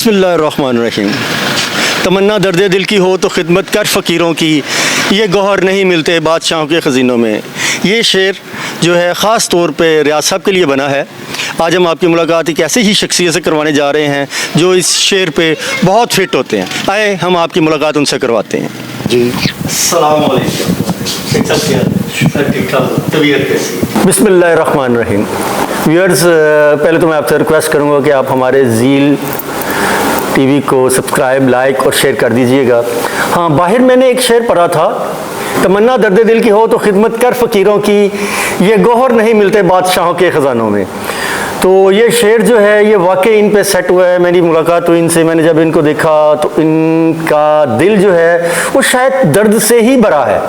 बिस्मिल्लाहिर्रहमानिर्रहीम। तमन्ना दर्द दिल की हो तो खिदमत कर फ़कीरों की, ये गौहर नहीं मिलते बादशाहों के ख़ज़ीनों में। ये शेर जो है ख़ास तौर पे रियाज साहब के लिए बना है। आज हम आपकी मुलाकात एक ऐसे ही शख्सियत से करवाने जा रहे हैं जो इस शेर पे बहुत फिट होते हैं। आए हम आपकी मुलाकात उनसे करवाते हैं। जी अस्सलाम वालेकुम। तबीयत कैसी? बिस्मिल्लाहिर्रहमानिर्रहीम। व्यूअर्स, पहले तो मैं आपसे रिक्वेस्ट करूँगा कि आप हमारे ज़ील टीवी को सब्सक्राइब, लाइक और शेयर कर दीजिएगा। हाँ, बाहर मैंने एक शेर पढ़ा था, तमन्ना दर्द दिल की हो तो खिदमत कर फ़कीरों की, ये गौहर नहीं मिलते बादशाहों के ख़जानों में। तो ये शेर जो है ये वाकई इन पे सेट हुआ है। मेरी मुलाकात हुई इनसे, मैंने जब इनको देखा तो इनका दिल जो है वो शायद दर्द से ही भरा है।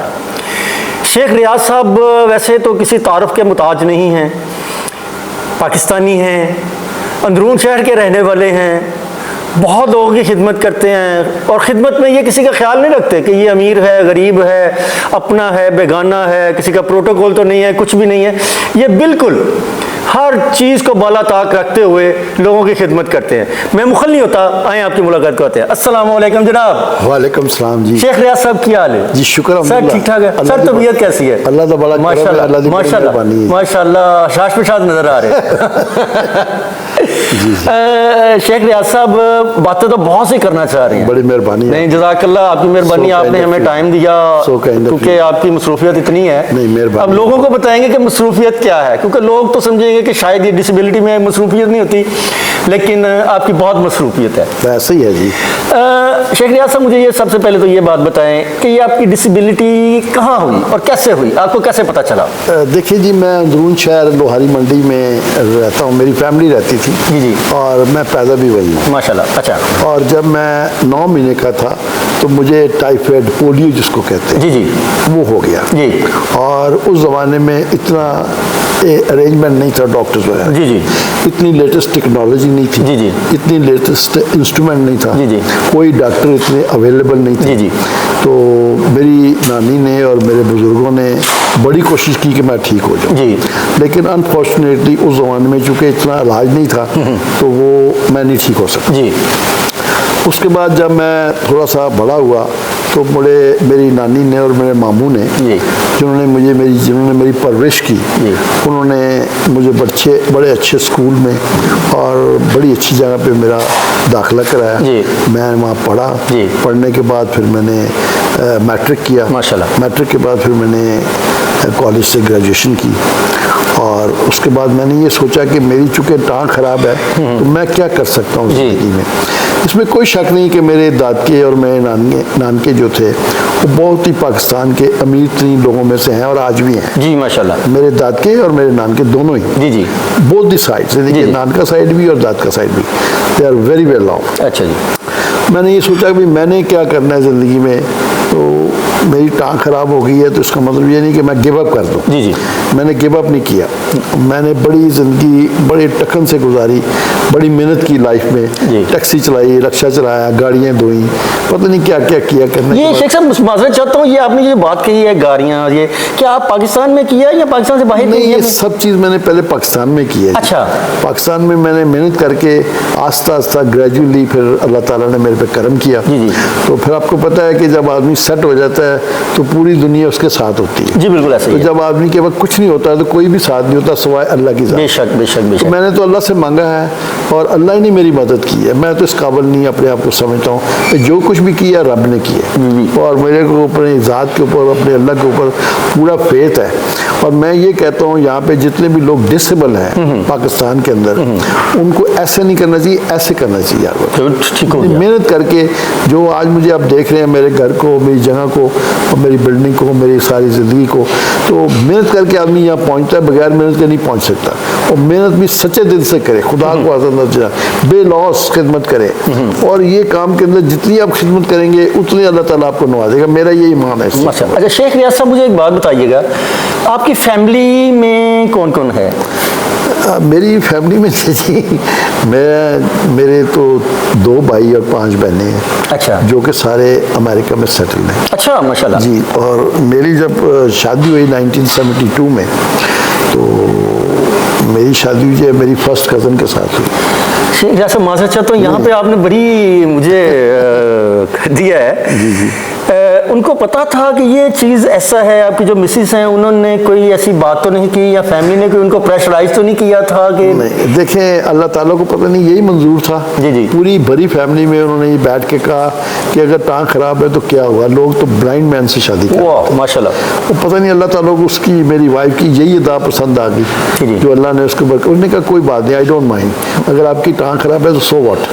शेख रियाज साहब वैसे तो किसी तारुफ के मुताज नहीं हैं, पाकिस्तानी हैं, अंदरून शहर के रहने वाले हैं, बहुत लोगों की खिदमत करते हैं और ख़िदमत में ये किसी का ख्याल नहीं रखते कि ये अमीर है, गरीब है, अपना है, बेगाना है, किसी का प्रोटोकॉल तो नहीं है, कुछ भी नहीं है। ये बिल्कुल हर चीज़ को बाला ताक रखते हुए लोगों की खिदमत करते हैं। मैं मुखल नहीं होता। आए आपकी मुलाकात करते हैं। अस्सलाम वालेकुम जनाब। वालेकुम सलाम जी। शेख रियाज साहब क्या हाल है? जी शुक्र सर, ठीक ठाक है सर? तबीयत कैसी है? अल्लाह का बड़ा माशाल्लाह माशाल्लाह माशाल्लाह, शाश पेशाज नजर आ रहे हैं। शेख रियाज साहब बातें तो बहुत सी करना चाह रही हैं। बड़ी मेहरबानी। नहीं, जज़ाकल्लाह, आपकी मेहरबानी, आपने हमें टाइम दिया क्योंकि आपकी मसरूफियत इतनी है। नहीं, मेहरबानी। अब लोगों को बताएंगे कि मसरूफियत क्या है, क्योंकि लोग तो समझेंगे कि शायद ये डिसेबिलिटी में मसरूफियत नहीं होती, लेकिन आपकी बहुत मसरूफियत है। ऐसे ही है जी। शेख रियाज साहब, मुझे ये सबसे पहले तो ये बात बताएं कि ये आपकी डिसेबिलिटी कहाँ हुई और कैसे हुई, आपको कैसे पता चला? देखिए जी, मैं अंदरून शहर लोहारी मंडी में रहता हूँ, मेरी फैमिली रहती थी जी जी, और मैं पैदा भी वही हूँ माशाल्लाह। अच्छा। और जब मैं 9 महीने का था तो मुझे टाइफाइड, पोलियो जिसको कहते हैं, जी जी, वो हो गया जी। और उस ज़माने में इतना अरेंजमेंट नहीं था, डॉक्टर्स वगैरह, जी जी, इतनी लेटेस्ट टेक्नोलॉजी नहीं थी, जी जी, इतनी लेटेस्ट इंस्ट्रूमेंट नहीं था, जी जी, कोई डॉक्टर इतने अवेलेबल नहीं थे। जी जी। तो मेरी नानी ने और मेरे बुज़ुर्गों ने बड़ी कोशिश की कि मैं ठीक हो जाऊँ जी, लेकिन अनफॉर्चुनेटली उस ज़माने में चूँकि इतना इलाज नहीं था तो वो मैं नहीं ठीक हो सका जी। उसके बाद जब मैं थोड़ा सा बड़ा हुआ तो मेरी नानी ने और मेरे मामू ने, जिन्होंने मेरी परवरिश की, उन्होंने मुझे बड़े अच्छे स्कूल में और बड़ी अच्छी जगह पे मेरा दाखिला कराया। मैं वहाँ पढ़ा। पढ़ने के बाद फिर मैंने मैट्रिक किया। माशाल्लाह। मैट्रिक के बाद फिर मैंने कॉलेज से ग्रेजुएशन की और उसके बाद मैंने ये सोचा कि मेरी चूँकि टाँग खराब है तो मैं क्या कर सकता हूँ ज़िंदगी में। इसमें कोई शक नहीं कि मेरे दादके और मेरे नानके जो थे वो बहुत ही पाकिस्तान के अमीर तरीन लोगों में से हैं और आज भी हैं। जी माशाल्लाह। मेरे दादके और मेरे नानके दोनों ही। जी जी। बोथ दी साइड, देखिए नानका साइड भी और दादका साइड भी, they are very well off. अच्छा जी। मैंने ये सोचा कि मैंने क्या करना है ज़िंदगी में, तो मेरी टाँग ख़राब हो गई है तो इसका मतलब ये नहीं कि मैं गिव अप कर दूँ। जी जी। मैंने गिव अप नहीं किया। मैंने बड़ी ज़िंदगी बड़े टकन से गुजारी, बड़ी मेहनत की लाइफ में, टैक्सी चलाई, रिक्शा चलाया, गाड़ियाँ धोई, पता नहीं क्या क्या किया करने। ये शेख साहब माजरत चाहता हूँ, ये आपने जो बात कही है गाड़ियाँ, ये क्या आप पाकिस्तान में किया या पाकिस्तान से बाहर? नहीं, ये सब चीज़ मैंने पहले पाकिस्तान में की है। अच्छा। पाकिस्तान में मैंने मेहनत करके आस्ता आस्ता ग्रेजुअली फिर अल्लाह ताला ने मेरे पे करम किया। तो फिर आपको पता है कि जब आदमी सेट हो जाता है तो पूरी दुनिया उसके साथ होती है। जी बिल्कुल ऐसे ही। तो जब आदमी के वक्त कुछ नहीं होता है तो कोई भी साथ नहीं होता सिवाय अल्लाह की ज़ात। बेशक बेशक बेशक। तो मैंने तो अल्लाह से मांगा है और अल्लाह ने मेरी मदद की है। मैं तो इस काबिल नहीं अपने आप को समझता हूँ कि जो कुछ भी किया रब ने किया और मेरे को अपनी ज़ात के ऊपर, अपने अल्लाह के ऊपर पूरा फेथ है। और मैं ये कहता हूँ यहाँ पे जितने भी लोग डिसेबल हैं पाकिस्तान के अंदर, उनको ऐसे नहीं करना चाहिए, ऐसे करना चाहिए यार। मेहनत करके जो आज मुझे आप देख रहे हैं, मेरे घर को, मेरी जगह को और मेरी बिल्डिंग को, मेरी सारी ज़िंदगी को, तो मेहनत करके आदमी यहाँ पहुँचता है, बगैर मेहनत के नहीं पहुँच सकता। और मेहनत भी सच्चे दिल से करे, खुदा को आज़ाद बेलौस खिदमत करे और ये काम के अंदर जितनी आप खिदमत करेंगे उतनी अल्लाह ताला आपको नवाजेगा। मेरा ये ईमान है। अच्छा शेख रियाज साहब, मुझे एक बात बताइएगा, आपकी फैमिली में कौन कौन है? मेरी फैमिली में जी मेरे तो 2 भाई और 5 बहनें हैं। अच्छा। जो कि सारे अमेरिका में सेटल हैं। अच्छा, माशाल्लाह जी। और मेरी जब शादी हुई 1972 में, तो मेरी शादी हुई है मेरी फर्स्ट कज़न के साथ हुई। शेख यासर माशाल्लाह, तो यहाँ पे आपने बड़ी मुझे कर दिया है। जी जी। उनको पता था कि ये चीज़ ऐसा है? आपकी जो मिसिस हैं उन्होंने कोई ऐसी बात तो नहीं की, या फैमिली ने कोई उनको प्रेशराइज तो नहीं किया था कि? नहीं, देखें अल्लाह ताला को पता नहीं यही मंजूर था। जी जी। पूरी भरी फैमिली में उन्होंने ये बैठ के कहा कि अगर टांग खराब है तो क्या हुआ, लोग तो ब्लाइंड मैन से शादी करते वाह माशाल्लाह। वो पता नहीं अल्लाह ताला को उसकी मेरी वाइफ की यही अदा पसंद आ जी। गई जो अल्लाह ने उसको उन्होंने कहा कोई बात नहीं, आई डोंट माइंड, अगर आपकी टांग खराब है तो सो व्हाट।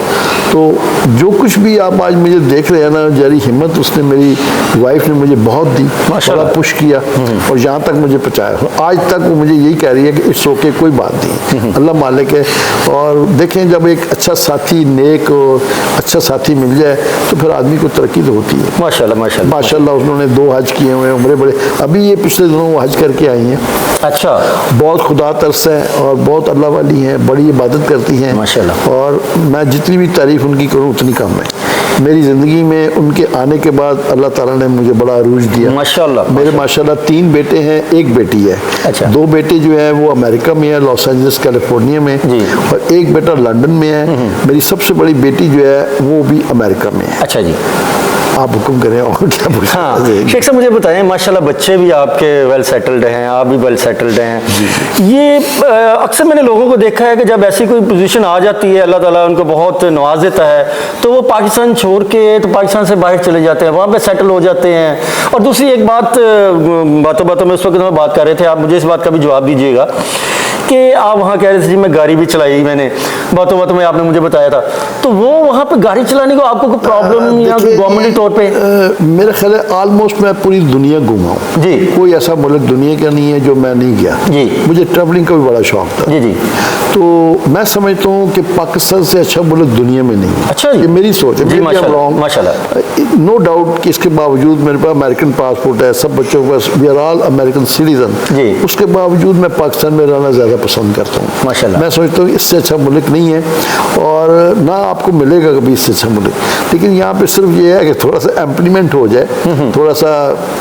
तो जो कुछ भी आप आज मुझे देख रहे हैं ना, जरी हिम्मत उसने मेरी वाइफ ने मुझे बहुत दी, बड़ा पुश किया और यहाँ तक मुझे पहुँचाया। आज तक वो मुझे यही कह रही है कि इट्स ओके, कोई बात नहीं, अल्लाह मालिक है। और देखें जब एक अच्छा साथी, नेक और अच्छा साथी मिल जाए तो फिर आदमी को तरक्की तो होती है। माशाल्लाह माशाल्लाह माशाल्लाह उन्होंने 2 हज किए हुए हैं, उम्रे बड़े, अभी ये पिछले दिनों वो हज करके आई हैं। अच्छा। बहुत खुदा तरस है और बहुत अल्लाह वाली हैं, बड़ी इबादत करती हैं माशाल्लाह। और मैं जितनी भी तारीफ उनकी करूं उतनी कम है। मेरी ज़िंदगी में उनके आने के बाद अल्लाह ताला ने मुझे बड़ा अरूज दिया माशाल्लाह। मेरे माशाल्लाह 3 बेटे हैं, 1 बेटी है। अच्छा। 2 बेटे जो हैं वो अमेरिका में है, लॉस एंजलिस कैलिफोर्निया में, जी। और 1 बेटा लंदन में है। मेरी सबसे बड़ी बेटी जो है वो भी अमेरिका में है। अच्छा जी। आप हुक्म करें और क्या पूछना हाँ है? शेख साहब मुझे बताएं, माशाल्लाह बच्चे भी आपके वेल सेटल्ड हैं, आप भी वेल सेटल्ड हैं। ये अक्सर मैंने लोगों को देखा है कि जब ऐसी कोई पोजीशन आ जाती है, अल्लाह ताला उनको बहुत नवाज देता है, तो वो पाकिस्तान छोड़ के तो पाकिस्तान से बाहर चले जाते हैं, वहाँ पे सेटल हो जाते हैं। और दूसरी एक बात, बातों बातों में उस वक्त में बात कर रहे थे, आप मुझे इस बात का भी जवाब दीजिएगा कि आप वहाँ कह रहे थे जी मैं गाड़ी भी चलाई, मैंने बातों बातों में आपने मुझे बताया था, तो वो वहाँ पे गाड़ी चलाने को आपको कोई प्रॉब्लम या गवर्नमेंट तौर पे? मेरा ख्याल है ऑलमोस्ट मैं पूरी दुनिया घूमा हूँ जी। कोई ऐसा मुल्क दुनिया का नहीं है जो मैं नहीं गया जी। मुझे ट्रैवलिंग का भी बड़ा शौक था। जी जी। तो मैं समझता हूँ कि पाकिस्तान से अच्छा मुल्क दुनिया में नहीं है। अच्छा जी। ये मेरी सोच है। जी, maybe I'm wrong। माशाल्लाह। नो डाउट कि इसके बावजूद मेरे पास अमेरिकन पासपोर्ट है, सब बच्चों के पास, we are all American citizen, जी। उसके बावजूद मैं पाकिस्तान में रहना ज़्यादा पसंद करता हूँ। माशाल्लाह। मैं सोचता हूँ इससे अच्छा मुल्क नहीं है और ना आपको मिलेगा कभी इससे अच्छा मुल्क। लेकिन यहाँ पे सिर्फ ये है कि थोड़ा सा एम्प्लीमेंट हो जाए, थोड़ा सा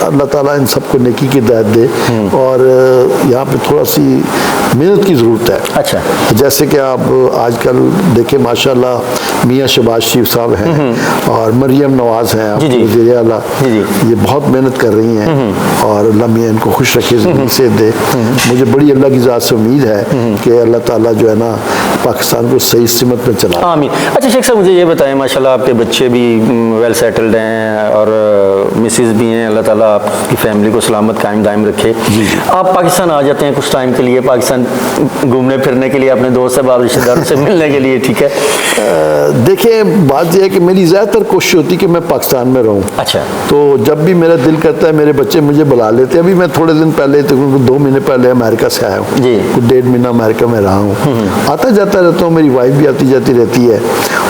अल्लाह ताला इन सबको नेकी की हिदायत दे और यहाँ पे थोड़ा सी मेहनत की ज़रूरत है। अच्छा। जैसे कि आप आजकल देखें माशाल्लाह मियाँ शहबाज शरीफ साहब हैं और मरियम नवाज़ हैं, जी, जी। वज़ीर आला, जी, जी। ये बहुत मेहनत कर रही हैं और अल्लाह मियाँ इनको खुश रखे, ज़िंदगी से दे। मुझे बड़ी अल्लाह की ज़ात से उम्मीद है कि अल्लाह ताला जो है ना पाकिस्तान को सही सिमत में चला। आमीन। अच्छा शेख साहब मुझे ये बताएं, माशाल्लाह आपके बच्चे भी वेल सेटल्ड हैं और मिसेस भी हैं, अल्लाह ताला आपकी फैमिली को सलामत कायम दायम रखे। आप पाकिस्तान आ जाते हैं कुछ टाइम के लिए, पाकिस्तान घूमने फिरने के लिए, अपने दोस्त से रिश्तेदारों से मिलने के लिए, ठीक है? देखिए बात यह है कि मेरी ज़्यादातर कोशिश होती है कि मैं पाकिस्तान में रहूँ। अच्छा। तो जब भी मेरा दिल करता है मेरे बच्चे मुझे बुला लेते हैं। अभी मैं थोड़े दिन पहले, तकरीबन 2 महीने पहले अमेरिका से आया हूँ जी। कुछ 1.5 महीना अमेरिका में रहा हूँ, आता जाता रहता हूँ, मेरी वाइफ भी आती जाती रहती है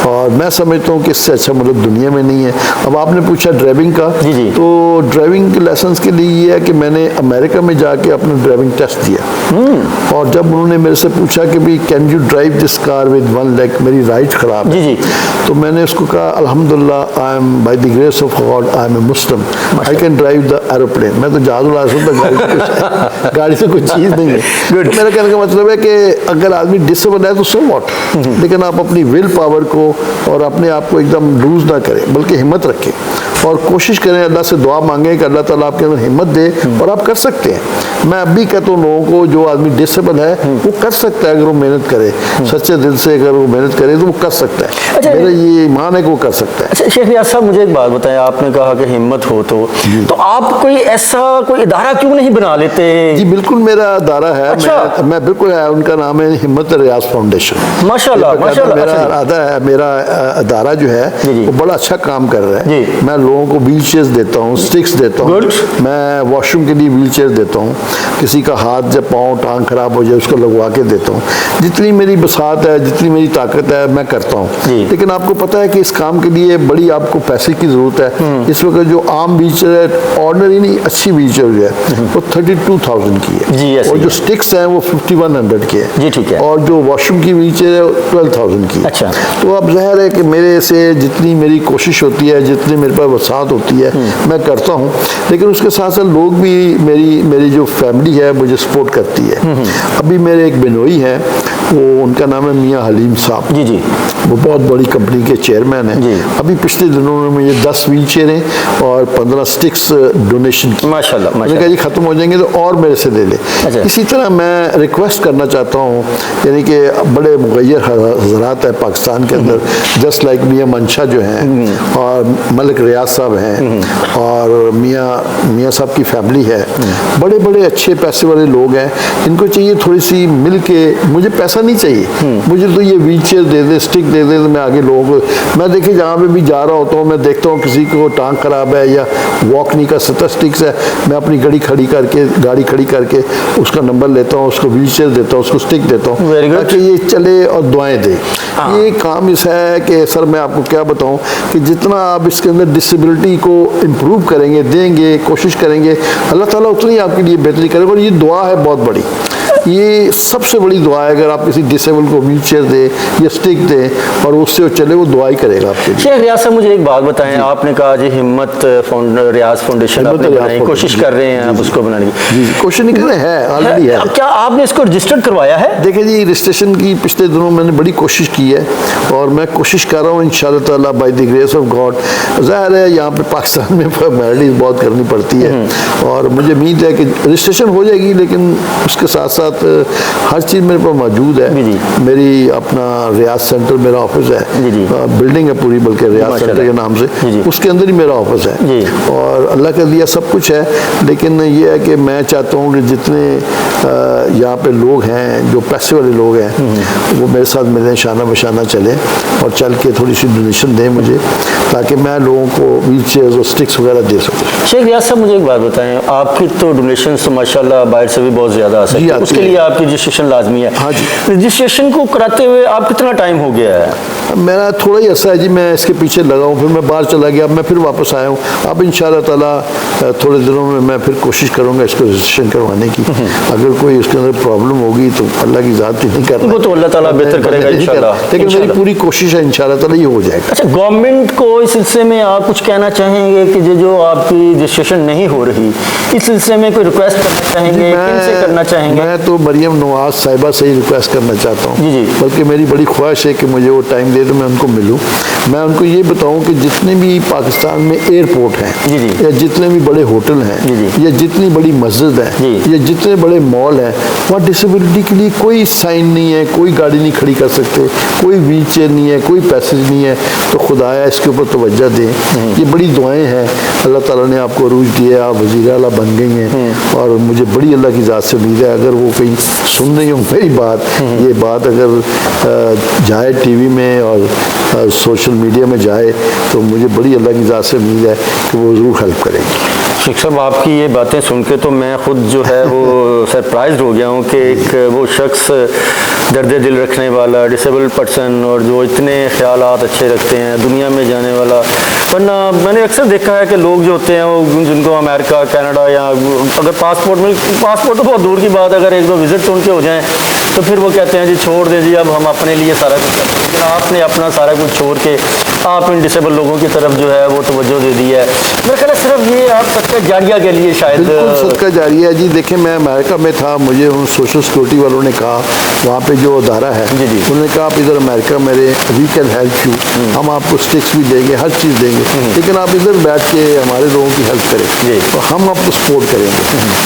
और मैं समझता हूँ कि इससे अच्छा मुल्क दुनिया में नहीं है। अब आपने पूछा ड्राइविंग का, जी, जी। तो ड्राइविंग के लाइसेंस के लिए ये है कि मैंने अमेरिका में जाके अपना ड्राइविंग टेस्ट दिया और जब उन्होंने मेरे से पूछा कि भाई can you drive this car with 1 leg, मेरी राइट खराब है, जी, जी। तो मैंने उसको कहा अल्हम्दुलिल्लाह I am by the grace of God I am a Muslim, I can drive the aeroplane. मैं तो जहाज उड़ा सकता, गाड़ी से कोई चीज़ नहीं है। तो मेरा कहने का मतलब है कि अगर आदमी डिसेबल है तो सो व्हाट, लेकिन आप अपनी विल पावर को और अपने आप को एकदम लूज ना करें, बल्कि हिम्मत रखें और कोशिश करें, अल्लाह से दुआ मांगें कि अल्लाह ताला आपके अंदर हिम्मत दे और आप कर सकते हैं। मैं अभी कहता हूँ लोगों को, जो आदमी डिसेबल है वो कर सकता है, अगर वो मेहनत करे सच्चे दिल से, अगर वो मेहनत करे तो वो कर सकता है। अच्छा, मेरा ये ईमान है कि वो कर सकता है। अच्छा शेख रियाज साहब मुझे एक बात बताएं, आपने कहा कि हिम्मत हो तो आप कोई ऐसा कोई इदारा क्यों नहीं बना लेते? जी बिल्कुल मेरा अदारा है। अच्छा। मैं बिल्कुल है, उनका नाम है हिम्मत रियाज फाउंडेशन। माशाल्लाह माशाल्लाह। मेरा अच्छा इरादा है, मेरा अदारा जो है जी, जी। वो बड़ा अच्छा काम कर रहा है। जी। मैं लोगों को व्हील चेयर्स देता हूँ, स्टिक्स देता हूँ, Good। मैं वॉशरूम के लिए व्हील चेयर देता हूँ, किसी का हाथ जब पाँव टांग खराब हो जाए उसको लगवा के देता हूँ। जितनी मेरी बसात है, जितनी मेरी ताकत है मैं करता हूँ। लेकिन आपको पता है कि इस काम के लिए बड़ी आपको पैसे की ज़रूरत है। इस वक्त जो आम व्हील चेयर है, ऑर्डनरी नहीं अच्छी व्हील चेयर जो है वो 32,000 की है जी, और जो स्टिक्स हैं वो 5100 के हैं। जी ठीक है। और जो वॉशरूम की की व्हील चेयर है 12,000 की। अच्छा। तो अब ज़ाहिर है कि मेरे से जितनी मेरी कोशिश होती है, जितनी मेरे पास वसात होती है, मैं करता हूँ, लेकिन उसके साथ साथ लोग भी, मेरी जो फैमिली है मुझे सपोर्ट करती है। अभी मेरे एक बिनोई है, वो उनका नाम है मियाँ हलीम साहब। जी जी। वो बहुत बड़ी कंपनी के चेयरमैन हैं। अभी पिछले दिनों में मुझे 10 व्हील चेयरें और 15 स्टिक्स डोनेशन की। माशाल्लाह मैंने कहा जी ख़त्म हो जाएंगे तो और मेरे से ले ले। अच्छा। इसी तरह मैं रिक्वेस्ट करना चाहता हूँ, यानी कि बड़े मुगैर हज़रात है पाकिस्तान के अंदर, जस्ट लाइक मियाँ मंशा जो हैं और मलिक रियाज साहब हैं और मियाँ साहब की फैमिली है, बड़े बड़े अच्छे पैसे वाले लोग हैं। इनको चाहिए थोड़ी सी मिल के, मुझे पैसा नहीं चाहिए, मुझे तो ये व्हील चेयर दे दे, स्टिक दे दे, तो मैं आगे लोगों को, मैं देखिए जहाँ पे भी जा रहा होता हूँ, मैं देखता हूँ किसी को टांग खराब है या वॉक नहीं कर सकता, स्टिक्स है, मैं अपनी गाड़ी खड़ी करके उसका नंबर लेता हूँ, उसको व्हील चेयर देता हूँ, उसको स्टिक देता हूँ, ताकि ये चले और दुआएं दे। ये काम इस है कि सर मैं आपको क्या बताऊँ कि जितना आप इसके अंदर डिसेबिलिटी को इम्प्रूव करेंगे, देंगे, कोशिश करेंगे, अल्लाह ताला उतनी आपके लिए बेहतरी करेगा। और ये दुआ है बहुत बड़ी, ये सबसे बड़ी दुआ है। अगर आप किसी डिसेबल को व्हील चेयर दे या स्टिक दे और उससे वो चले, वो दुआ ही करेगा आपके लिए। शेख रियाज साहब, मुझे एक बात बताएं, आपने कहा जी हिम्मत रियाज फाउंडेशन आपने बनाई, कोशिश कर रहे हैं आप उसको बनाने की? जी, कोशिश नहीं कर रहे हैं, ऑलरेडी है। क्या आपने इसको रजिस्टर्ड करवाया है? देखिए जी, रजिस्ट्रेशन की पिछले दिनों मैंने बड़ी कोशिश की है और मैं कोशिश कर रहा हूँ इंशाअल्लाह ताला bye the grace of God. ज़ाहिर है यहाँ पे पाकिस्तान में फॉर्मेलिटीज़ बहुत करनी पड़ती है और मुझे उम्मीद है कि रजिस्ट्रेशन हो जाएगी, लेकिन उसके साथ साथ हर चीज़ मेरे पास मौजूद है। मेरी अपना रियाज सेंटर मेरा ऑफिस है, बिल्डिंग है पूरी, बल्कि रियाज सेंटर के नाम से, उसके अंदर ही मेरा ऑफिस है और अल्लाह का दिया सब कुछ है। लेकिन ये है कि मैं चाहता हूँ कि जितने यहाँ पे लोग हैं, जो पैसे वाले लोग हैं, वो मेरे साथ मिलें, शाना बशाना चलें और चल के थोड़ी सी डोनेशन दें मुझे, ताकि मैं लोगों को व्हील चेयर्स और स्टिक्स वगैरह दे सकूँ। शेख रियाज साहब, मुझे एक बात बताएं, आपकी तो डोनेशन तो माशाल्लाह बाहर से भी बहुत ज़्यादा आ सकती है, उसके लिए आपकी रजिस्ट्रेशन लाजमी है। हाँ जी। रजिस्ट्रेशन को कराते हुए आप कितना टाइम हो गया है? मेरा थोड़ा ही ऐसा है जी, मैं इसके पीछे लगा हूँ, फिर मैं बाहर चला गया, अब मैं फिर वापस आया हूँ। अब इंशाअल्लाह ताला थोड़े दिनों में मैं फिर कोशिश करूँगा इसको रजिस्ट्रेशन करवाने की। अगर कोई उसके अंदर प्रॉब्लम होगी तो अल्लाह की ज़ात ही नहीं करना, वो तो अल्लाह ताला बेहतर करेगा इंशाअल्लाह। लेकिन मेरी पूरी कोशिश है इंशाअल्लाह ताला ये हो जाएगा। अच्छा, गवर्नमेंट को इस सिलसिले में आप कुछ कहना चाहेंगे कि जो आपकी रजिस्ट्रेशन नहीं हो रही, इस सिलसिले में कोई रिक्वेस्ट करना चाहेंगे, किनसे करना चाहेंगे? मैं तो मरियम नवाज साहिबा से ही रिक्वेस्ट करना चाहता हूँ, बल्कि मेरी बड़ी ख्वाहिश है कि मुझे वो टाइम दे दो, मैं उनको मिलूँ। मैं उनको ये बताऊँ कि जितने भी पाकिस्तान में एयरपोर्ट हैं, या जितने भी बड़े होटल हैं, या जितनी बड़ी मस्जिद है, या जितने बड़े मॉल हैं, वहाँ डिसेबिलिटी के लिए कोई साइन नहीं है, कोई गाड़ी नहीं खड़ी कर सकते, कोई व्हील चेयर नहीं है, कोई पैसेज नहीं है। तो खुदाया इसके ऊपर तवज्जो दें। ये बड़ी दुआएं हैं, अल्लाह ताला ने आपको अरूज दिया, आप वज़ीर आला बन गई हैं और मुझे बड़ी अल्लाह की ज़ात से उम्मीद है, अगर वो कहीं सुन रही हो मेरी बात, ये बात अगर जाए टीवी में और सोशल मीडिया में जाए, तो मुझे बड़ी अल्लाह की ज़ात से उम्मीद है कि वो ज़रूर हेल्प करेंगे। शेख साहब, आपकी ये बातें सुन के तो मैं खुद जो है वो सरप्राइज हो गया हूँ कि एक वो शख्स दर्द दिल रखने वाला, डिसेबल पर्सन, और जो इतने ख्यालात अच्छे रखते हैं, दुनिया में जाने वाला। वरना मैंने अक्सर देखा है कि लोग जो होते हैं वो, जिनको अमेरिका, कनाडा, या अगर पासपोर्ट तो बहुत दूर की बात, अगर एक दो विज़िट तो उनके हो जाएँ तो फिर वो कहते हैं जी छोड़ दें जी, अब हम अपने लिए सारा कुछ करते हैं। लेकिन आपने अपना सारा कुछ छोड़ के आप इन डिसेबल लोगों की तरफ जो है वो तवज्जो दे दी है। मेरा ख्याल है सिर्फ ये आप सदका जारिया के लिए शायद। बिल्कुल सदका जारिया है जी। देखें, मैं अमेरिका में था, मुझे उन सोशल सिक्योरिटी वालों ने कहा, वहाँ पे जो अदारा है, उन्होंने कहा आप इधर अमेरिका मेरे, वी कैन हेल्प यू, हम आपको स्टिक्स भी देंगे, हर चीज़ देंगे, लेकिन आप इधर बैठ के हमारे लोगों की हेल्प करें तो हम आपको सपोर्ट करेंगे।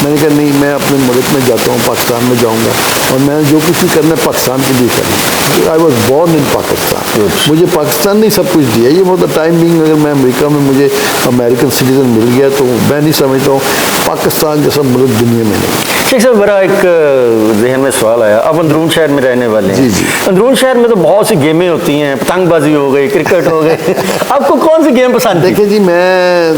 मैंने कहा नहीं, मैं अपने मुल्क में जाता हूँ, पाकिस्तान में जाऊँगा और मैं जो कुछ भी करना है पाकिस्तान के लिए करना। I was born in Pakistan, मुझे पाकिस्तान ने सब कुछ दिया। ये बहुत टाइम बिंग अगर मैं अमेरिका में मुझे अमेरिकन सिटीजन मिल गया तो मैं नहीं समझता हूँ पाकिस्तान जैसा मुल्क दुनिया में नहीं। शेख साहब, बड़ा एक जहन में सवाल आया, आप अंदरून शहर में रहने वाले हैं। जी। अंदरून शहर में तो बहुत सी गेमें होती हैं, पतंगबाजी हो गई, क्रिकेट हो गई आपको कौन सी गेम पसंद है? देखिए जी, मैं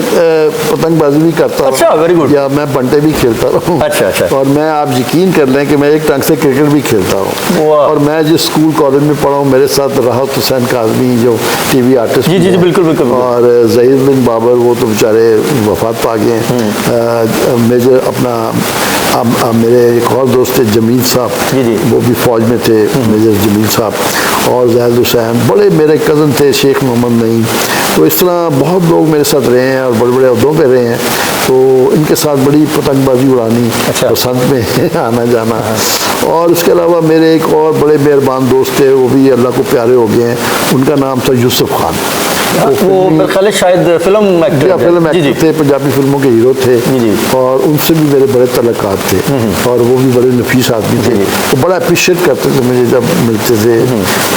पतंगबाजी भी करता हूँ। अच्छा, वेरी गुड। या मैं बंटे भी खेलता हूँ। अच्छा। और मैं, आप यकीन कर लें कि मैं एक ढंग से क्रिकेट भी खेलता हूँ। और मैं जिस स्कूल कॉलेज में पढ़ा हूँ, मेरे साथ राहत हुसैन काज़मी जो टीवी आर्टिस्ट, जी बिल्कुल। और ज़हीर बिन बाबर, वो तो बेचारे वफात पा गए हैं। मेजर अपना अब मेरे एक और दोस्त थे जमील साहब, जी जी, वो भी फौज में थे, मेजर जमील साहब, और जैद हुसैन, बड़े मेरे कज़न थे, शेख मोहम्मद नईम। तो इस तरह बहुत लोग मेरे साथ रहे हैं और बड़े बड़े अहदों पे रहे हैं। तो इनके साथ बड़ी पतंगबाजी उड़ानी, अच्छा, बसंत में आना जाना। और उसके अलावा मेरे एक और बड़े मेहरबान दोस्त थे, वो भी अल्लाह को प्यारे हो गए हैं, उनका नाम था यूसुफ खान। वो मेरे ख्याल है शायद फिल्म एक्टर थे, पंजाबी फिल्मों के हीरो थे, और उनसे भी मेरे बड़े तल्लुकात थे, और वो भी बड़े नफीस आदमी थे। तो बड़ा अप्रिशिएट करते थे मुझे जब मिलते थे,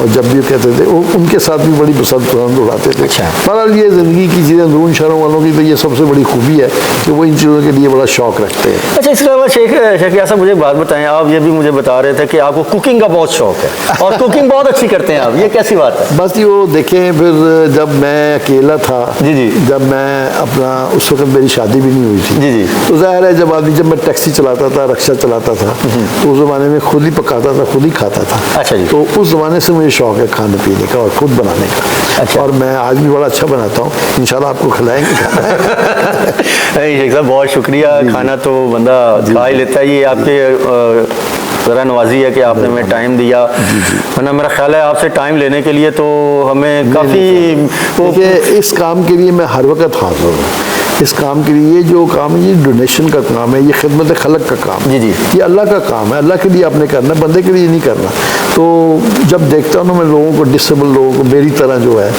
और जब भी कहते थे उनके साथ भी बड़ी पसंद उड़ाते थे। बहरहाल ये ज़िंदगी की चीज़ें, अंदरून शहरों वालों की तो ये सबसे बड़ी खूबी है कि वो इन चीज़ों के लिए बड़ा शौक रखते हैं। अच्छा, इसके अलावा शेख यासर, मुझे एक बात बताएं, आप ये भी मुझे बता रहे थे कि आपको कुकिंग का बहुत शौक है और कुकिंग बहुत अच्छी करते हैं आप, ये कैसी बात है? बस ये वो देखें, फिर जब मैं अकेला था, जी जी, जब मैं अपना, उस वक्त मेरी शादी भी नहीं हुई थी, जी जी, तो जाहिर है जब मैं टैक्सी चलाता था, रिक्शा चलाता था, तो उस ज़माने में खुद ही पकाता था, खुद ही खाता था। अच्छा जी। तो उस ज़माने से मुझे शौक है खाने पीने का और खुद बनाने का। अच्छा। और मैं आज भी बड़ा अच्छा बनाता हूँ, इंशाल्लाह आपको खिलाएंगे खाना। शेख साहब बहुत शुक्रिया। खाना तो बंदा खा ही लेता है, ये आपके ज़रा नवाजी है कि आपने हमें टाइम दिया, वरना मेरा ख्याल है आपसे टाइम लेने के लिए तो हमें काफ़ी, इस काम के लिए मैं हर वक्त हाजिर हूँ। इस काम के लिए, ये जो काम है, ये डोनेशन का काम है, ये खिदमत खलक का काम है, ये अल्लाह का काम है, अल्लाह के लिए आपने करना, बंदे के लिए नहीं करना। तो जब देखता हूँ ना मैं लोगों को, डिसेबल लोगों को, मेरी तरह जो है,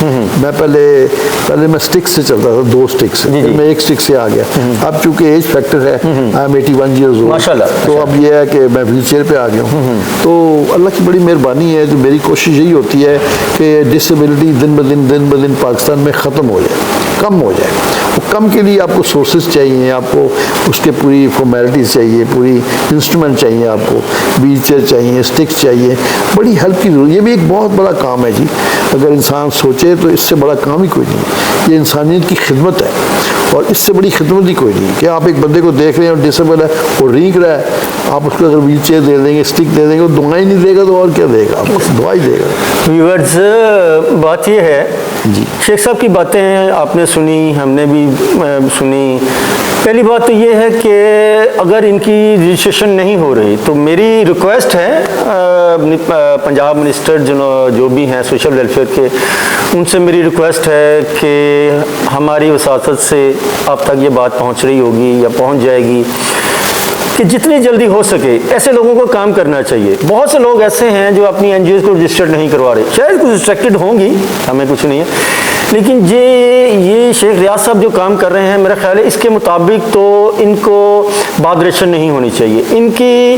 मैं पहले मैं स्टिक से चलता था, 2 स्टिक से, फिर मैं 1 स्टिक से आ गया। अब चूंकि एज फैक्टर है, आई एम 81 ईयर्स ओल्ड, माशाल्लाह, तो अब ये है कि मैं व्हील चेयर पे आ गया हूँ। तो अल्लाह की बड़ी मेहरबानी है। तो मेरी कोशिश यही होती है कि डिसेबिलिटी दिन ब दिन पाकिस्तान में ख़त्म हो जाए, कम हो जाए। वो कम के लिए आपको सोर्सेज चाहिए, आपको उसके पूरी फॉर्मेलिटीज़ चाहिए, पूरी इंस्ट्रूमेंट चाहिए, आपको व्हील चेयर चाहिए, स्टिक्स चाहिए, बड़ी हेल्प की ज़रूरत। ये भी एक बहुत बड़ा काम है जी, अगर इंसान सोचे तो इससे बड़ा काम ही कोई नहीं। ये इंसानियत की खिदमत है, और इससे बड़ी खिदमत ही कोई नहीं कि आप एक बंदे को देख रहे हैं और डिसेबल है, वो रींग रहा है, आप उसको अगर व्हील चेयर दे देंगे, स्टिक दे देंगे, वो दुआई नहीं देगा तो और क्या देगा आपको? दुआ ही देगा। व्यूअर्स, बात ये है जी, शेख साहब की बातें आपने सुनी, हमने भी सुनी। पहली बात तो ये है कि अगर इनकी रजिस्ट्रेशन नहीं हो रही तो मेरी रिक्वेस्ट है पंजाब मिनिस्टर जो भी हैं सोशल वेलफेयर के, उनसे मेरी रिक्वेस्ट है कि हमारी वसासत से अब तक ये बात पहुंच रही होगी या पहुंच जाएगी कि जितनी जल्दी हो सके ऐसे लोगों को काम करना चाहिए। बहुत से लोग ऐसे हैं जो अपनी एनजीओ को रजिस्टर्ड नहीं करवा रहे, शायद कुछ रिस्ट्रिक्टेड होंगी, हमें कुछ नहीं है, लेकिन ये शेख रियाज साहब जो काम कर रहे हैं, मेरा ख्याल है इसके मुताबिक तो इनको बादरेशन नहीं होनी चाहिए। इनकी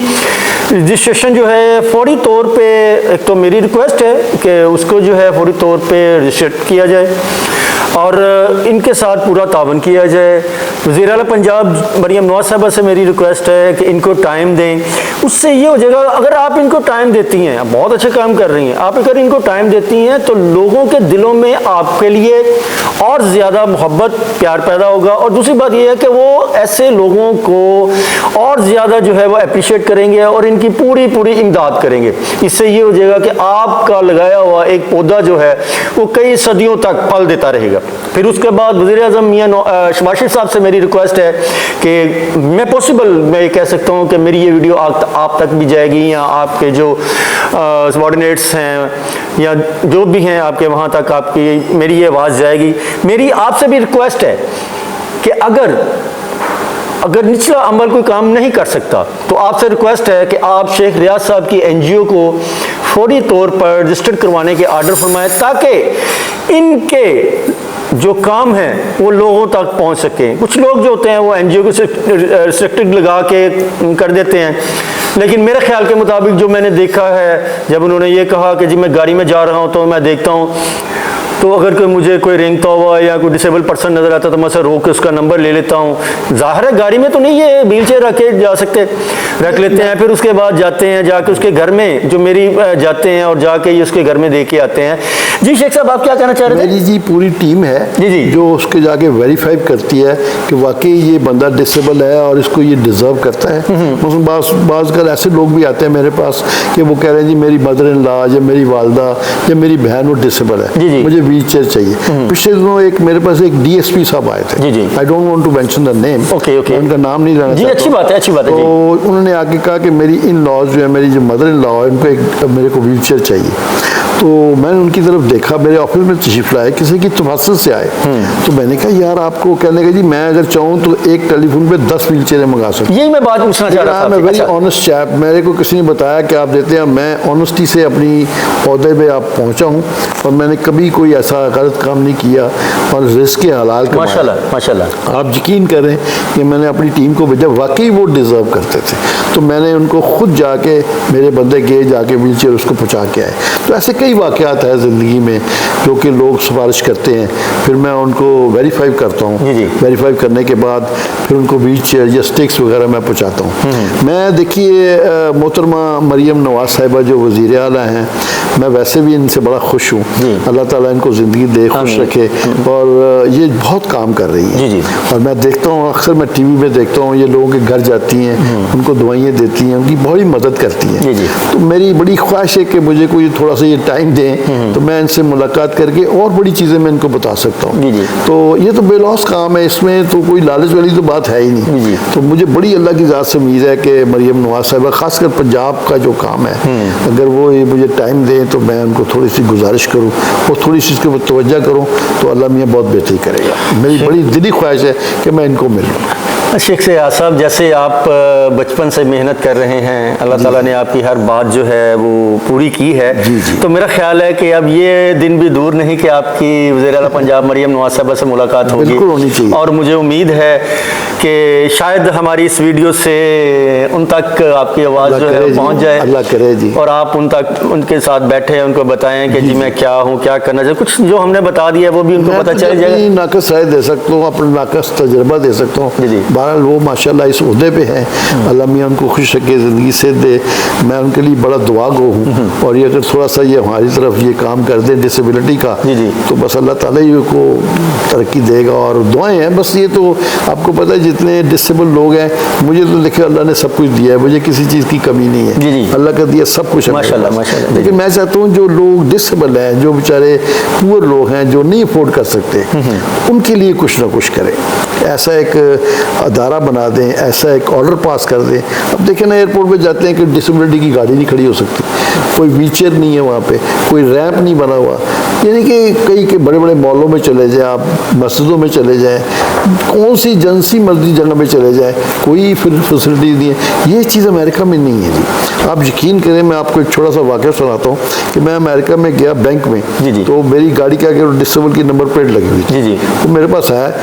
रजिस्ट्रेशन जो है फौरी तौर पे, एक तो मेरी रिक्वेस्ट है कि उसको जो है फौरी तौर पे रजिस्टर्ड किया जाए और इनके साथ पूरा तावन किया जाए। वज़ीर आला पंजाब मरियम नवाज साहबा से मेरी रिक्वेस्ट है कि इनको टाइम दें। उससे ये हो जाएगा, अगर आप इनको टाइम देती हैं, आप बहुत अच्छे काम कर रही हैं, आप अगर इनको टाइम देती हैं तो लोगों के दिलों में आपके लिए और ज़्यादा मोहब्बत, प्यार पैदा होगा। और दूसरी बात यह है कि वो ऐसे लोगों को और ज़्यादा जो है वो अप्रिशिएट करेंगे और इनकी पूरी इमदाद करेंगे। इससे ये हो जाएगा कि आपका लगाया हुआ एक पौधा जो है वो कई सदियों तक फल देता रहेगा। फिर उसके बाद वज़ीर-ए-आज़म मियां शहबाज शरीफ साहब से मेरी रिक्वेस्ट है कि मैं ये कह सकता हूँ कि मेरी ये वीडियो आप तक भी जाएगी, या आपके जो सबॉर्डिनेट्स हैं या जो भी हैं आपके, वहाँ तक आपकी मेरी ये आवाज़ जाएगी। मेरी आपसे भी रिक्वेस्ट है कि अगर निचला अमल कोई काम नहीं कर सकता तो आपसे रिक्वेस्ट है कि आप शेख रियाज साहब की एनजीओ को फौरी तौर पर रजिस्टर्ड करवाने के आर्डर फरमाएं, ताकि इनके जो काम है वो लोगों तक पहुंच सके। कुछ लोग जो होते हैं वो एनजीओ को रिस्ट्रिक्टेड लगा के कर देते हैं, लेकिन मेरे ख्याल के मुताबिक जो मैंने देखा है, जब उन्होंने ये कहा कि जी मैं गाड़ी में जा रहा हूँ तो मैं देखता हूँ, तो अगर कोई मुझे कोई रेंगता हुआ या कोई डिसेबल पर्सन नज़र आता तो मैं उसे रोक के उसका नंबर ले लेता हूँ। ज़ाहिर है गाड़ी में तो नहीं ये व्हील चेयर रख के जा सकते, रख लेते हैं, फिर उसके बाद जाते हैं, जाके उसके घर में जो मेरी जाते हैं और जाके ये उसके घर में दे के आते हैं। जी शेख साहब, आप क्या कहना चाह रहे थे? मेरी जी पूरी टीम है जी जो उसके जाके वेरीफाई करती है कि वाकई ये बंदा डिसेबल है और इसको ये डिज़र्व करता है। बाज़ ऐसे लोग भी आते हैं मेरे पास कि वो कह रहे हैं जी मेरी मदर इन लॉ या मेरी वालदा या मेरी बहन वो डिसेबल है, मुझे व्हील चेयर चाहिए। पिछले दिनों एक मेरे पास एक डीएसपी साहब आए थे, I don't want to mention the name, okay उनका नाम नहीं लेना जी, अच्छी बात है, अच्छी बात है। तो उन्होंने आके कहा कि मेरी इन लॉज जो है, मेरी जो मदर इन लॉ है, उनको एक मेरे को व्हील चेयर चाहिए। तो मैंने उनकी तरफ देखा, मेरे ऑफिस में तशरीफ लाए, किसी की तफासत से आए। तो मैंने कहा यार आपको, कहने का जी मैं अगर चाहूँ तो एक टेलीफोन पे 10 व्हील चेयरें मंगा सकता हूँ। यही मैं बात पूछना चाह रहा था। मैं वेरी ऑनेस्ट चैप, मेरे को किसी ने बताया कि आप देते हैं, मैं ऑनेस्टी से अपनी पौधे पे आप पहुँचा हूँ और मैंने कभी कोई ऐसा गलत काम नहीं किया और रिस्क के हलाल कमाए। माशाल्लाह माशाल्लाह। आप यकीन करें कि मैंने अपनी टीम को भेजा, वाकई वो डिज़र्व करते थे, तो मैंने उनको खुद जाके, मेरे बंदे गए जाके व्हील चेयर उसको पहुँचा के आए। तो ऐसे कई वाक़यात है ज़िंदगी में जो कि लोग सिफारिश करते हैं, फिर मैं उनको वेरीफाई करता हूँ, वेरीफाई करने के बाद फिर उनको व्हील चेयर या स्टिक्स वगैरह मैं पहुँचाता हूँ। मैं देखिए मोहतरमा मरियम नवाज साहिबा जो वज़ीर आला हैं, मैं वैसे भी इनसे बड़ा खुश हूँ, अल्लाह ताला इनको ज़िंदगी दे, खुश रखे, और ये बहुत काम कर रही है। और मैं देखता हूँ, अक्सर मैं टीवी में देखता हूँ, ये लोगों के घर जाती हैं, उनको दवाइयाँ देती हैं, उनकी बड़ी मदद करती हैं। तो मेरी बड़ी ख्वाहिश है कि मुझे कोई थोड़ा सा ये टाइम दें तो मैं इनसे मुलाकात करके और बड़ी चीज़ें मैं इनको बता सकता हूँ। तो ये तो बेलौस काम है, इसमें तो कोई लालच वाली तो बात है ही नहीं। तो मुझे बड़ी अल्लाह की ज़ात से उम्मीद है कि मरियम नवाज साहिबा, खासकर पंजाब का जो काम है, अगर वो ये मुझे टाइम दें तो मैं उनको थोड़ी सी गुजारिश करूँ और थोड़ी सी इसके ऊपर तवज्जो करूँ तो अल्लाह मियाँ बहुत बेहतरी करेगा। मेरी बड़ी दिली ख्वाहिश है कि मैं इनको मिलूँ। शेख सयाद साहब, जैसे आप बचपन से मेहनत कर रहे हैं, अल्लाह ताला ने आपकी हर बात जो है वो पूरी की है, तो मेरा ख्याल है कि अब ये दिन भी दूर नहीं कि आपकी वज़ीर आला पंजाब मरियम नवाज साहिबा से मुलाकात होगी, और मुझे उम्मीद है कि शायद हमारी इस वीडियो से उन तक आपकी आवाज़ जो है पहुँच जाए, अल्लाह करे जी, और आप उन तक उनके साथ बैठे उनको बताएं कि जी मैं क्या हूँ, क्या करना चाहिए, कुछ जो हमने बता दिया है वो भी उनको पता चल जाए। नाकस राय दे सकता हूँ, अपना नाकस तजर्बा दे सकता हूँ। बहरहाल वो माशाल्लाह इस ओहदे पे हैं, अल्लाह मियाँ उनको खुश रखे, ज़िंदगी से दे, मैं उनके लिए बड़ा दुआ गो हूँ। और ये अगर थोड़ा सा ये हमारी तरफ ये काम कर दें डिसेबिलिटी का, तो बस अल्लाह ताला ही को तरक्की देगा, और दुआएं हैं बस। ये तो आपको पता है जितने डिसेबल लोग हैं, मुझे तो देखिए अल्लाह ने सब कुछ दिया है, मुझे किसी चीज़ की कमी नहीं है, अल्लाह का दिया सब कुछ माशाल्लाह माशाल्लाह। लेकिन मैं चाहता हूँ जो लोग डिसेबल हैं, जो बेचारे पुअर लोग हैं, जो नहीं अफोर्ड कर सकते, उनके लिए कुछ ना कुछ करें। ऐसा एक अदारा बना दें, ऐसा एक ऑर्डर पास कर दें। अब देखें ना, एयरपोर्ट पे जाते हैं कि डिसेबिलिटी की गाड़ी नहीं खड़ी हो सकती, कोई व्हीलचेयर नहीं है वहाँ पे, कोई रैंप नहीं बना हुआ, यानी कि कई के बड़े बड़े मॉलों में चले जाएं, आप मस्जिदों में चले जाएं, कौन सी जनसी मर्जी जगह पे चले जाएं, कोई फिर फैसिलिटी नहीं है। ये चीज़ अमेरिका में नहीं है जी। आप यकीन करें, मैं आपको एक छोटा सा वाक़या सुनाता हूँ कि मैं अमेरिका में गया बैंक में, तो मेरी गाड़ी के आगे डिसेबल की नंबर प्लेट लगी हुई थी, तो मेरे पास है,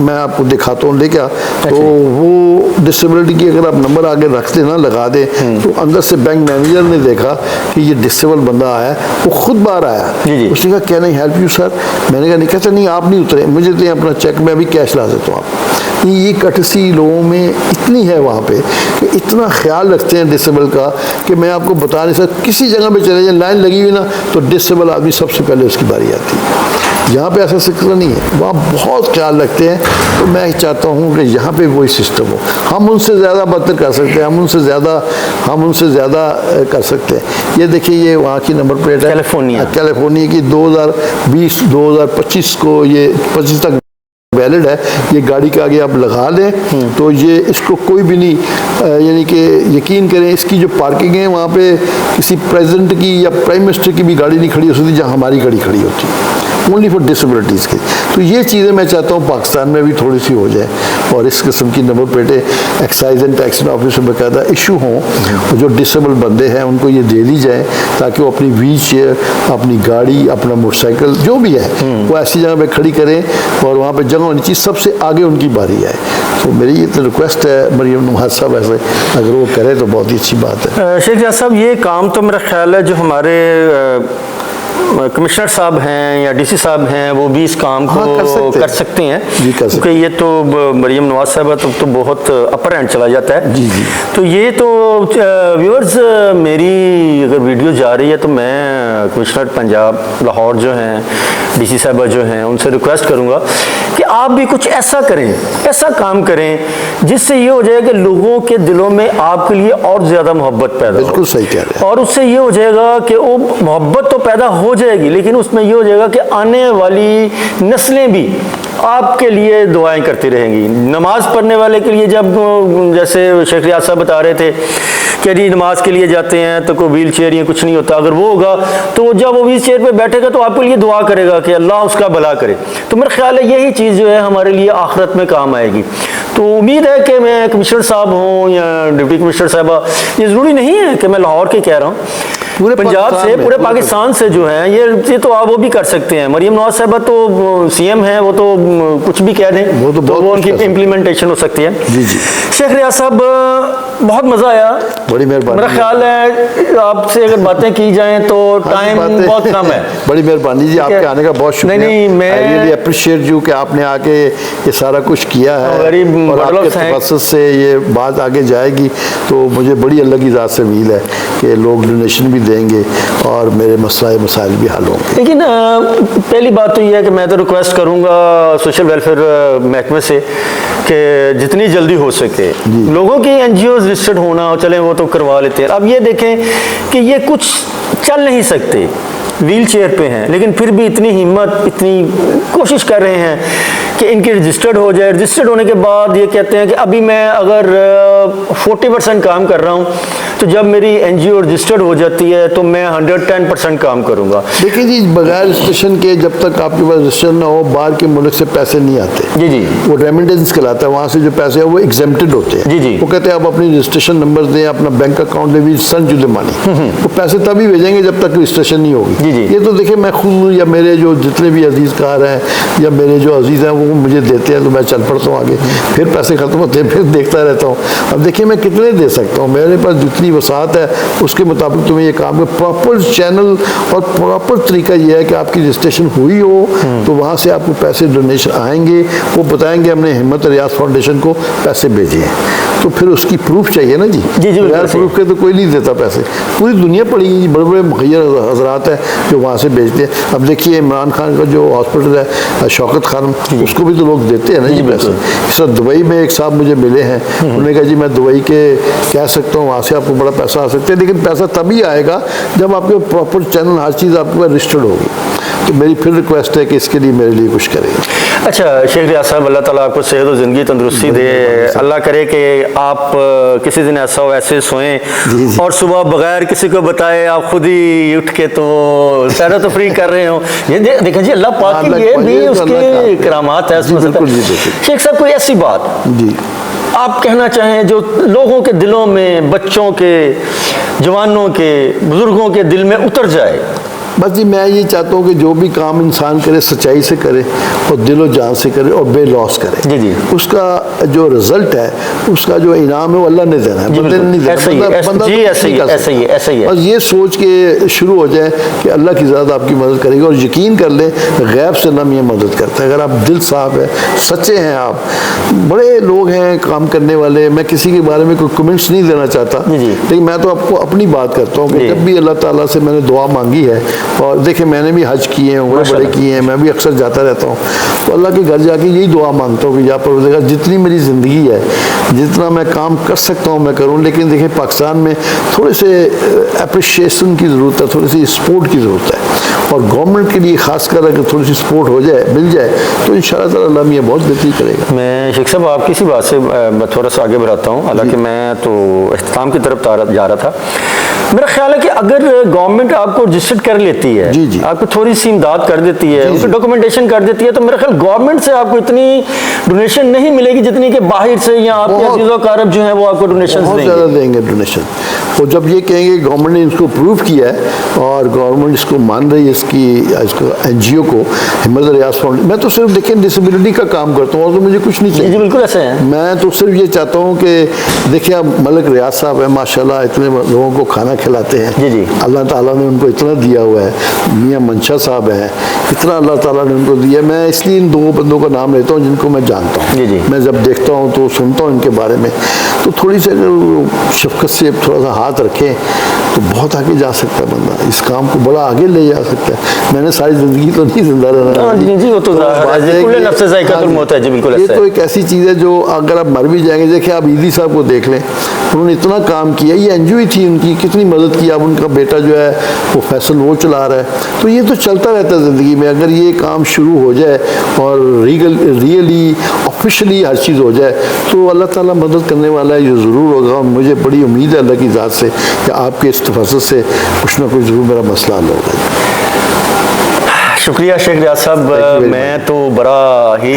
मैं आपको दिखाता हूँ, लेके तो वो डिसेबिलिटी की अगर आप नंबर आगे रखते ना, लगा दे, तो अंदर से बैंक मैनेजर ने देखा कि ये डिसेबल बंदा आया, वो खुद बाहर आया, उसने कहा क्या नहीं हेल्प यू सर, मैंने कहा नहीं, कहता नहीं आप नहीं उतरे, मुझे तो अपना चेक मैं अभी कैश ला देता हूँ आप। ये कटसी लोगों में इतनी है वहाँ पे कि इतना ख्याल रखते हैं डिसेबल का कि मैं आपको बता नहीं सकता। किसी जगह पे चले जाए, लाइन लगी हुई ना, तो डिसेबल आदमी सबसे पहले उसकी बारी आती है। यहाँ पे ऐसा सिस्टम नहीं है, वहाँ बहुत ख्याल रखते हैं। तो मैं चाहता हूँ कि यहाँ पे वही सिस्टम हो। हम उनसे ज़्यादा बेहतर कर सकते हैं, हम उनसे ज़्यादा कर सकते हैं। ये देखिए, ये वहाँ की नंबर प्लेट है, कैलिफोर्निया की 2020-2025 को, ये 25 तक वैलिड है। ये गाड़ी के आगे आप लगा लें तो ये इसको कोई भी नहीं, यानी कि यकीन करें, इसकी जो पार्किंग है वहाँ पे किसी प्रेसिडेंट की या प्राइम मिनिस्टर की भी गाड़ी नहीं खड़ी हो सकती जहाँ हमारी गाड़ी खड़ी होती है, ओनली फॉर डिसेबिलिटीज़ की। तो ये चीज़ें मैं चाहता हूँ पाकिस्तान में भी थोड़ी सी हो जाए, और इस किस्म की नंबर प्लेटें एक्साइज एंड टैक्स ऑफिस में बाकायदा इशू हों, और जो डिसेबल बंदे हैं उनको ये दे दी जाए, ताकि वो अपनी व्हील चेयर, अपनी गाड़ी, अपना मोटरसाइकिल जो भी है वो ऐसी जगह पे खड़ी करें, और वहाँ पे जगह होनी चाहिए, सबसे आगे उनकी बारी आए। तो मेरी ये तो रिक्वेस्ट है मरियम नवाज साहब, ऐसे अगर वो करे तो बहुत ही अच्छी बात है। शेख सयाद साहब, ये काम तो मेरा ख्याल है जो हमारे कमिश्नर साहब हैं या डीसी साहब हैं वो भी इस काम को कर सकते हैं, क्योंकि ये तो मरियम नवाज साहब तो बहुत अपर एंड चला जाता है। तो ये तो व्यूअर्स, मेरी अगर वीडियो जा रही है तो मैं कमिश्नर पंजाब लाहौर जो हैं डीसी साहबा जो हैं उनसे रिक्वेस्ट करूंगा कि आप भी कुछ ऐसा करें, ऐसा काम करें जिससे ये हो जाए कि लोगों के दिलों में आपके लिए और ज़्यादा मोहब्बत पैदा हो। बिल्कुल सही कह रहे हैं। और उससे ये हो जाएगा कि वो मोहब्बत तो पैदा हो जाएगी, लेकिन उसमें ये हो जाएगा कि आने वाली नस्लें भी आपके लिए दुआएं करती रहेंगी। नमाज पढ़ने वाले के लिए जब, जैसे शेख रियाज साहब बता रहे थे कि जी नमाज के लिए जाते हैं तो कोई व्हील चेयर या कुछ नहीं होता, अगर वो होगा तो जब वो व्हील चेयर पे बैठेगा तो आपके लिए दुआ करेगा कि अल्लाह उसका भला करे। तो मेरा ख्याल है यही चीज़ जो है हमारे लिए आखिरत में काम आएगी। तो उम्मीद है कि मैं कमिश्नर साहब हूँ या डिप्टी कमिश्नर साहबा, ये ज़रूरी नहीं है कि मैं लाहौर के कह रहा हूँ, पूरे पंजाब से, पूरे पाकिस्तान से जो है ये तो आप वो भी कर सकते हैं। मरियम नवाज साहबा तो सीएम है, वो तो कुछ भी कह दें, वो उनकी इम्प्लीमेंटेशन हो सकती है। जी जी। शेख रियाज साहब बहुत मज़ा आया, बड़ी मेहरबानी। मेरा ख्याल है आपसे अगर बातें की जाएं तो टाइम बहुत कम है। बड़ी मेहरबानी जी, आपके आने का बहुत शुक्रिया। नहीं, मैं रियली अप्रिशिएट यू कि आपने आके ये सारा कुछ किया है और आपके तवज्जुह से ये बात आगे जाएगी। तो मुझे बड़ी अल्लाह की ज़ात से उम्मीद है कि लोग डोनेशन भी देंगे और मेरे मसाइल भी हल होंगे। लेकिन पहली बात तो ये है कि मैं तो रिक्वेस्ट करूँगा सोशल वेलफेयर महकमे से कि जितनी जल्दी हो सके लोगों की NGOs रजिस्टर्ड होना, चलें वो तो करवा लेते हैं। अब ये देखें कि ये कुछ चल नहीं सकते, व्हील चेयर पे हैं, लेकिन फिर भी इतनी हिम्मत, इतनी कोशिश कर रहे हैं कि इनकी रजिस्टर्ड हो जाए। रजिस्टर्ड होने के बाद ये कहते हैं कि अभी मैं अगर 40% काम कर रहा हूँ तो जब मेरी NGO रजिस्टर्ड हो जाती है तो मैं 110% काम करूँगा। देखिए जी, बगैर रजिस्ट्रेशन के जब तक आपके पास रजिस्ट्रेशन ना हो बाहर के मुल्क से पैसे नहीं आते। जी जी। वो रेमिटेंस कहलाता है, वहाँ से जो पैसे हैं वो एग्जेम्प्टेड होते हैं। जी जी। वो कहते हैं आप अपनी रजिस्ट्रेशन नंबर दें, अपना बैंक अकाउंट दें, we send you the money. वो पैसे तभी भेजेंगे जब तक रजिस्ट्रेशन नहीं होगी। जी जी। ये तो देखिए मैं खुद या मेरे जो जितने भी अजीज़ कार हैं या मेरे जो अजीज़ हैं वो मुझे देते हैं तो मैं चल पड़ता हूँ आगे, फिर पैसे ख़त्म होते हैं, फिर देखता रहता हूँ। अब देखिए मैं कितने दे सकता हूँ, मेरे पास जितनी वसात है उसके मुताबिक तुम्हें ये काम है। प्रॉपर चैनल और प्रॉपर तरीका ये है कि आपकी रजिस्ट्रेशन हुई हो तो वहाँ से आपको पैसे डोनेशन आएंगे, वो बताएंगे हमने हिम्मत रियाज फाउंडेशन को पैसे भेजे हैं, तो फिर उसकी प्रूफ चाहिए ना जी। बगैर प्रूफ के तो कोई नहीं देता पैसे। पूरी दुनिया पड़ी है, बड़े बड़े मुखियर हजरात हैं जो वहाँ से भेजते हैं। अब देखिए इमरान खान का जो हॉस्पिटल है शौकत खान, उसको भी तो लोग देते हैं ना जी पैसे। इस तरह दुबई में एक साहब मुझे मिले हैं, उन्होंने कहा जी मैं दुबई के कह सकता हूँ वहाँ से आपको बड़ा पैसा आ सकता है, लेकिन पैसा तभी आएगा जब आपके प्रॉपर चैनल हर चीज़ आपके पास रजिस्टर्ड होगी। तो मेरी फिर रिक्वेस्ट है कि इसके लिए मेरे लिए कुछ करें। अच्छा शेख रियाज साहब, अल्लाह ताला आपको सेहत और ज़िंदगी तंदुरुस्ती दे। अल्लाह करे कि आप किसी दिन ऐसा हो ऐसे सोएं और सुबह बगैर किसी को बताए आप खुद ही उठ के तो सैर तफरीह कर रहे हो। ये देखें जी, अल्लाह पाक की ये भी उसके करामात है। शेख साहब कोई ऐसी बात जी आप कहना चाहें जो लोगों के दिलों में, बच्चों के, जवानों के, बुजुर्गों के दिल में उतर जाए? बस जी मैं ये चाहता हूँ कि जो भी काम इंसान करे सच्चाई से करे और दिलो जान से करे और बेलौस करे। जी जी। उसका जो रिजल्ट है, उसका जो इनाम है वो अल्लाह ने देना है, बंदे ने नहीं देना। ऐसा ही है। बस ये सोच के शुरू हो जाए कि अल्लाह की ज़्यादा आपकी मदद करेगी और यकीन कर लें गैब से अल्लाह ये मदद करता है। अगर आप दिल साफ है, सच्चे हैं, आप बड़े लोग हैं काम करने वाले। मैं किसी के बारे में कोई कमेंट्स नहीं देना चाहता, लेकिन मैं तो आपको अपनी बात करता हूँ कि जब भी अल्लाह ताला से मैंने दुआ मांगी है, और देखिए मैंने भी हज किए हैं, उम्र बड़े किए हैं, मैं भी अक्सर जाता रहता हूँ, तो अल्लाह के घर जाके यही दुआ मांगता हूँ कि या परवरदिगार जितनी मेरी ज़िंदगी है, जितना मैं काम कर सकता हूँ मैं करूँ। लेकिन देखिए पाकिस्तान में थोड़े से अप्रिशिएशन की ज़रूरत है, थोड़ी सी सपोर्ट की ज़रूरत है, और गवर्नमेंट के लिए खासकर अगर थोड़ी सी सपोर्ट हो जाए, मिल जाए, तो इंशाअल्लाह ताला अल्लाह मियां बहुत बेहतरी करेगा। मैं शेख साहब आपकी सी बात से थोड़ा सा आगे बढ़ाता हूँ, हालांकि मैं तो इख्तिताम की तरफ जा रहा था। मेरा ख्याल है कि अगर गवर्नमेंट आपको रजिस्टर्ड कर लेती है, जी जी, आपको थोड़ी सी इमदाद कर देती है, उसको डॉक्यूमेंटेशन कर देती है, तो मेरा ख्याल गवर्नमेंट से आपको इतनी डोनेशन नहीं मिलेगी जितनी कि बाहर से या आपके अजीज़ो कारब जो है वो आपको डोनेशन बहुत ज़्यादा देंगे डोनेशन। और जब ये कहेंगे गवर्नमेंट ने इसको प्रूव किया है और गवर्नमेंट इसको मान रही है, इसको NGO को हिम्मत रियाज फाउंडेशन, मैं तो सिर्फ देखें डिसेबिलिटी का काम करता हूँ और तो मुझे कुछ नहीं चाहिए। जी बिल्कुल ऐसे है। मैं तो सिर्फ ये चाहता हूँ कि देखिए आप मलिक रियाज साहब है, माशाल्लाह इतने लोगों को खाना खिलाते हैं। जी जी। अल्लाह ताला ने उनको इतना दिया हुआ है। मियाँ मंशा साहब हैं, इतना अल्लाह ताला ने उनको दिया। मैं इसलिए इन दो बंदों का नाम लेता हूँ जिनको मैं जानता हूँ। जी जी। मैं जब देखता हूँ तो सुनता हूँ इनके बारे में, तो थोड़ी सी शफकत से थोड़ा सा हाथ रखें तो बहुत आगे जा सकता है बंदा, इस काम को बड़ा आगे ले जा सकता सकता है। मैंने सारी ज़िंदगी तो नहीं जिंदा रहना। जी वो तो कुल्ले नफ्स ज़ाइक़तुल मौत है जी, बिल्कुल ये ऐसा तो है। एक ऐसी चीज़ है जो अगर आप मर भी जाएंगे, देखिए आप ईदी साहब को देख लें, उन्होंने इतना काम किया, ये एनजीओ थी उनकी, कितनी मदद की। अब उनका बेटा जो है वो फैसल वो चला रहा है। तो ये तो चलता रहता है ज़िंदगी में। अगर ये काम शुरू हो जाए और रियली ऑफिशियली हर चीज़ हो जाए तो अल्लाह ताला मदद करने वाला है, ये ज़रूर होगा। और मुझे बड़ी उम्मीद है अल्लाह की ज़ात से कि आपके इस तफस्सुस से कुछ ना कुछ ज़रूर मेरा मसला हल होगा। शुक्रिया शेख रियाज साहब, मैं तो बड़ा ही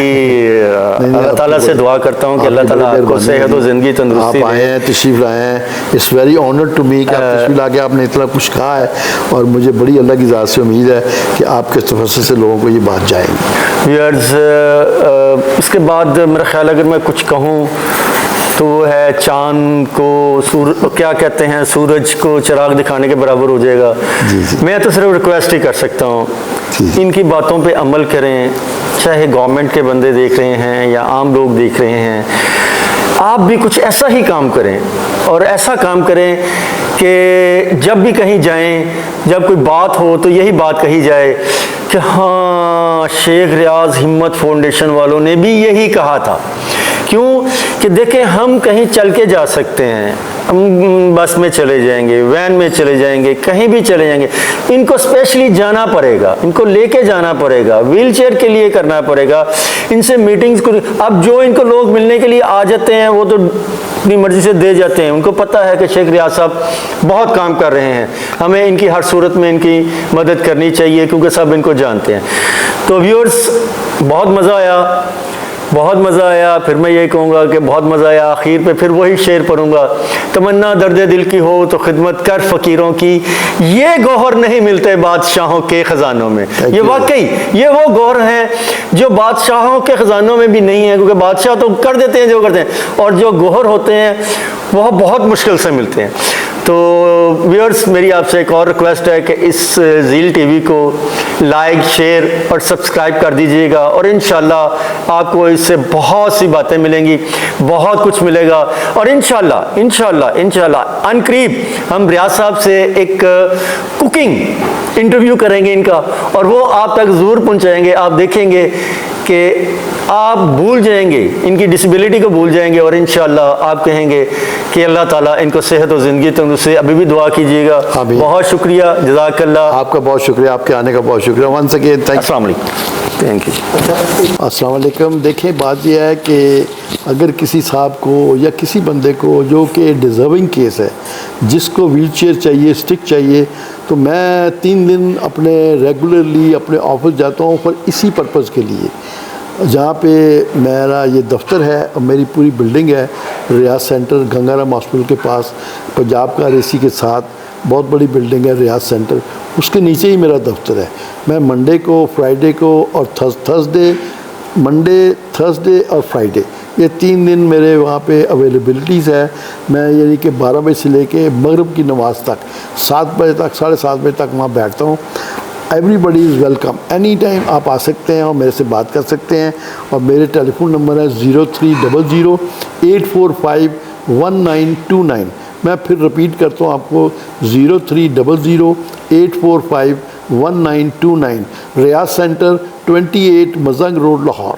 अल्लाह ताला से दुआ करता हूँ कि अल्लाह ताला आपको सेहत और ज़िंदगी तंदुरुस्ती आप आए हैं, तशरीफ़ लाए हैं, it's very honour to me कि आप तशरीफ़ ला के आपने इतना कुछ कहा है। और मुझे बड़ी अल्लाह की ज़ात से उम्मीद है कि आपके तफस्सुस से लोगों को ये बात जाएगी। व्यूअर्स, इसके बाद मेरा ख्याल अगर मैं कुछ कहूँ तो वो है चाँद को क्या कहते हैं, सूरज को चिराग दिखाने के बराबर हो जाएगा। मैं तो सिर्फ रिक्वेस्ट ही कर सकता हूँ, इनकी बातों पे अमल करें, चाहे गवर्नमेंट के बंदे देख रहे हैं या आम लोग देख रहे हैं। आप भी कुछ ऐसा ही काम करें और ऐसा काम करें कि जब भी कहीं जाएं, जब कोई बात हो तो यही बात कही जाए कि हाँ, शेख रियाज हिम्मत फाउंडेशन वालों ने भी यही कहा था। क्यों कि देखें, हम कहीं चल के जा सकते हैं, हम बस में चले जाएंगे, वैन में चले जाएंगे, कहीं भी चले जाएंगे। इनको स्पेशली जाना पड़ेगा, इनको लेके जाना पड़ेगा, व्हील चेयर के लिए करना पड़ेगा, इनसे मीटिंग्स को। अब जो इनको लोग मिलने के लिए आ जाते हैं वो तो अपनी मर्जी से दे जाते हैं। उनको पता है कि शेख रियाज साहब बहुत काम कर रहे हैं, हमें इनकी हर सूरत में इनकी मदद करनी चाहिए क्योंकि सब इनको जानते हैं। तो व्यूअर्स, बहुत मज़ा आया, बहुत मज़ा आया। फिर मैं यही कहूँगा कि बहुत मज़ा आया। आखिर पे फिर वही शेर पढ़ूँगा, तमन्ना दर्द दिल की हो तो खिदमत कर फ़कीरों की, ये गौहर नहीं मिलते बादशाहों के ख़जानों में। ये वाकई ये वो गौहर हैं जो बादशाहों के ख़जानों में भी नहीं है, क्योंकि बादशाह तो कर देते हैं जो करते हैं, और जो गौहर होते हैं वह बहुत मुश्किल से मिलते हैं। तो व्यूअर्स, मेरी आपसे एक और रिक्वेस्ट है कि इस ज़ील टीवी को लाइक, शेयर और सब्सक्राइब कर दीजिएगा, और इंशाल्लाह आपको इससे बहुत सी बातें मिलेंगी, बहुत कुछ मिलेगा। और इंशाल्लाह अनकरीब हम रियाज साहब से एक कुकिंग इंटरव्यू करेंगे इनका, और वो आप तक ज़रूर पहुँचाएंगे। आप देखेंगे कि आप भूल जाएंगे, इनकी डिसेबिलिटी को भूल जाएंगे, और इंशाल्लाह आप कहेंगे कि अल्लाह ताला इनको सेहत और ज़िंदगी तंदुरुस्ती। अभी भी दुआ कीजिएगा। बहुत शुक्रिया, जज़ाकल्लाह। आपका बहुत शुक्रिया, आपके आने का बहुत शुक्रिया। वंस अगेन अस्सलाम वालेकुम, थैंक यू। अस्सलाम वालेकुम। देखें, बात यह है कि अगर किसी साहब को या किसी बंदे को जो कि डिज़र्विंग केस है, जिसको व्हील चेयर चाहिए, स्टिक चाहिए, तो मैं 3 दिन अपने रेगुलरली अपने ऑफिस जाता हूँ पर इसी पर्पज़ के लिए। जहाँ पे मेरा ये दफ्तर है और मेरी पूरी बिल्डिंग है, रियाज सेंटर गंगाराम हॉस्पिटल के पास, पंजाब का रेसी के साथ बहुत बड़ी बिल्डिंग है रियाज सेंटर, उसके नीचे ही मेरा दफ्तर है। मैं मंडे को, फ्राइडे को और थर्सडे और फ्राइडे, ये 3 दिन मेरे वहाँ पे अवेलेबिलिटीज़ है। मैं यानी कि 12 बजे से लेके मगरिब की नमाज़ तक 7 बजे तक, 7:30 बजे तक वहाँ बैठता हूँ। Everybody is welcome, any time आप आ सकते हैं और मेरे से बात कर सकते हैं। और मेरे टेलीफोन नंबर है 0300 845 1929। मैं फिर रिपीट करता हूँ आपको, 0300 845 1929। रियाज सेंटर 28 मजंग रोड, लाहौर।